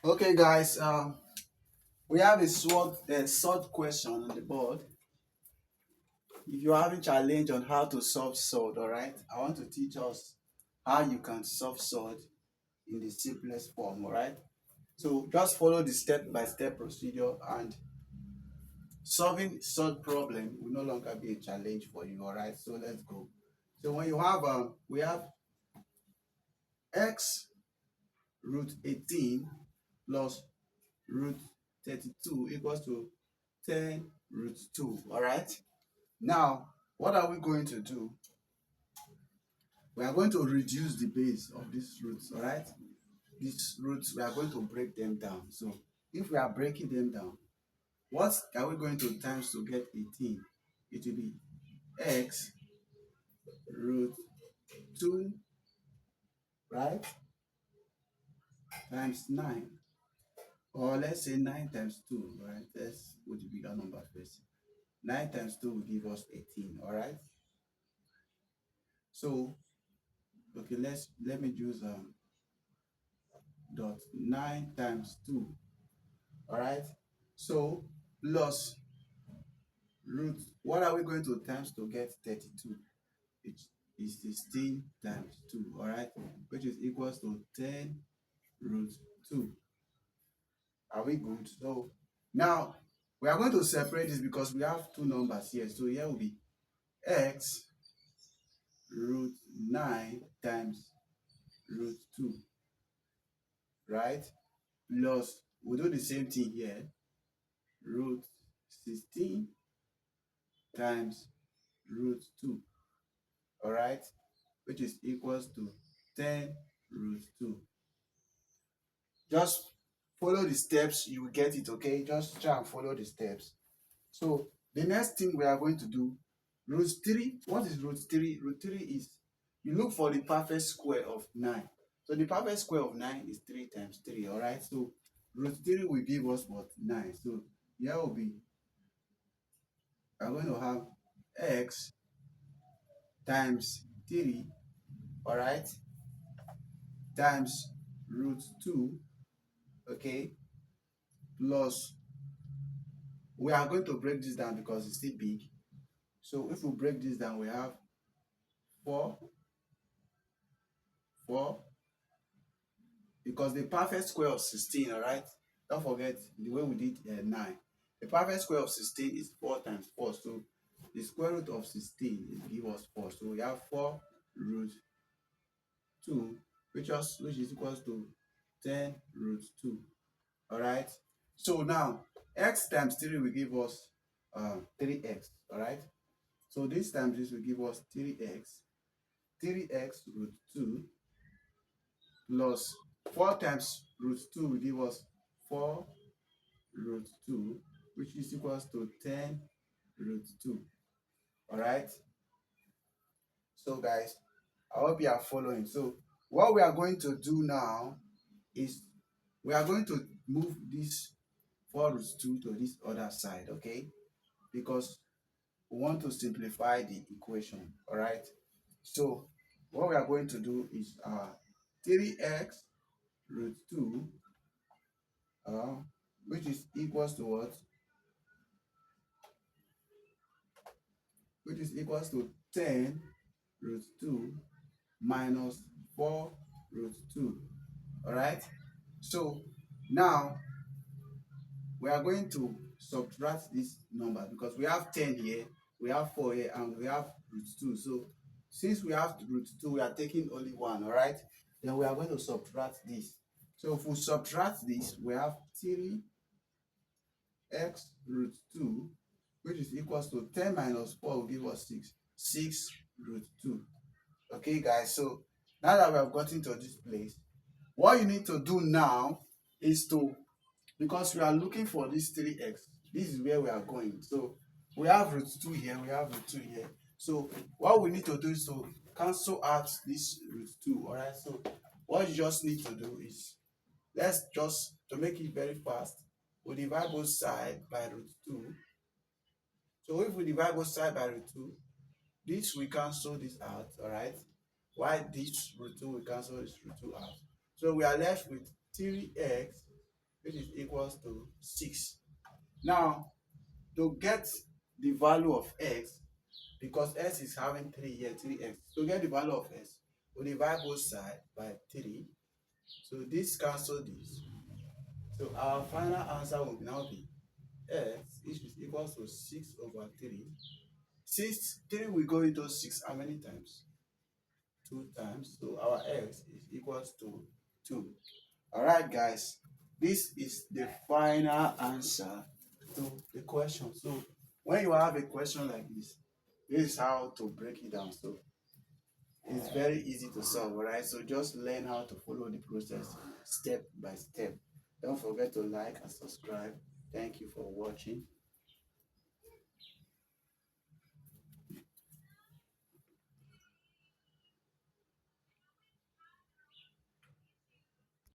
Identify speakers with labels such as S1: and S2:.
S1: Okay, guys, we have a short question on the board. If you're having challenge on how to solve sort, all right, I want to teach us how you can solve sort in the simplest form, all right. So just follow the step-by-step procedure, and solving sort problem will no longer be a challenge for you, all right. So let's go. So when you have we have x root 18 plus root 32 equals to 10 root 2, all right. Now, what are we going to do? We are going to reduce the base of these roots, all right? These roots, we are going to break them down. So, if we are breaking them down, what are we going to times to get 18? It will be x root 2, right? Times 9. Or let's say 9 times 2, right? Let's put the bigger number first. 9 times 2 will give us 18, all right? So, okay, let me use dot 9 times 2, all right. So plus root, what are we going to times to get 32? It is 16 times 2, all right, which is equals to 10 root 2. Are we good? So now we are going to separate this because we have two numbers here. So here will be x root 9 times root 2, right, plus we'll do the same thing here, root 16 times root 2, all right, which is equals to 10 root 2. Just follow the steps, you will get it, okay? Just try and follow the steps. So the next thing we are going to do, root 3. What is root 3? Root 3 is, you look for the perfect square of 9. So the perfect square of 9 is 3 times 3, all right? So root 3 will give us what? 9. So here will be, we are going to have x times 3, all right, times root 2, okay, plus, we are going to break this down because it's still big. So if we break this down, we have 4, 4, because the perfect square of 16, all right, don't forget the way we did 9. The perfect square of 16 is 4 times 4. So the square root of 16 is give us 4. So we have 4 root 2, which is equals to 10 root 2. All right. So now x times 3 will give us 3x. All right. So this times this will give us 3x. 3x root 2 plus 4 times root 2 will give us 4 root 2, which is equals to 10 root 2. All right. So guys, I hope you are following. So what we are going to do now is we are going to move this 4 root 2 to this other side, okay? Because we want to simplify the equation, all right? So what we are going to do is 3x root 2, which is equals to what? Which is equals to 10 root 2 minus 4 root 2, all right? So now we are going to subtract this number because we have 10 here, we have 4 here, and we have root 2. So since we have root 2, we are taking only 1, all right? Then we are going to subtract this. So if we subtract this, we have 3x root 2, which is equals to 10 minus 4 will give us 6. 6 root 2. Okay, guys, so now that we have gotten to this place, what you need to do now is to, because we are looking for this 3x, this is where we are going. So we have root 2 here, we have root 2 here. So what we need to do is to cancel out this root 2, all right? So what you just need to do is, let's just, to make it very fast, we divide both sides by root 2. So if we divide both sides by root 2, this we cancel this out, all right? Why this root 2 we cancel this root 2 out? So we are left with 3x which is equals to 6. Now, to get the value of x, because x is having 3 here, 3x. To get the value of x, we divide both sides by 3. So this cancel this. So our final answer will now be x, which is equals to 6 over 3. 3 will go into 6 how many times? 2 times. So our x is equals to 2. Alright guys, this is the final answer to the question. So when you have a question like this is how to break it down. So it's very easy to solve, alright? So just learn how to follow the process step by step. Don't forget to like and subscribe. Thank you for watching.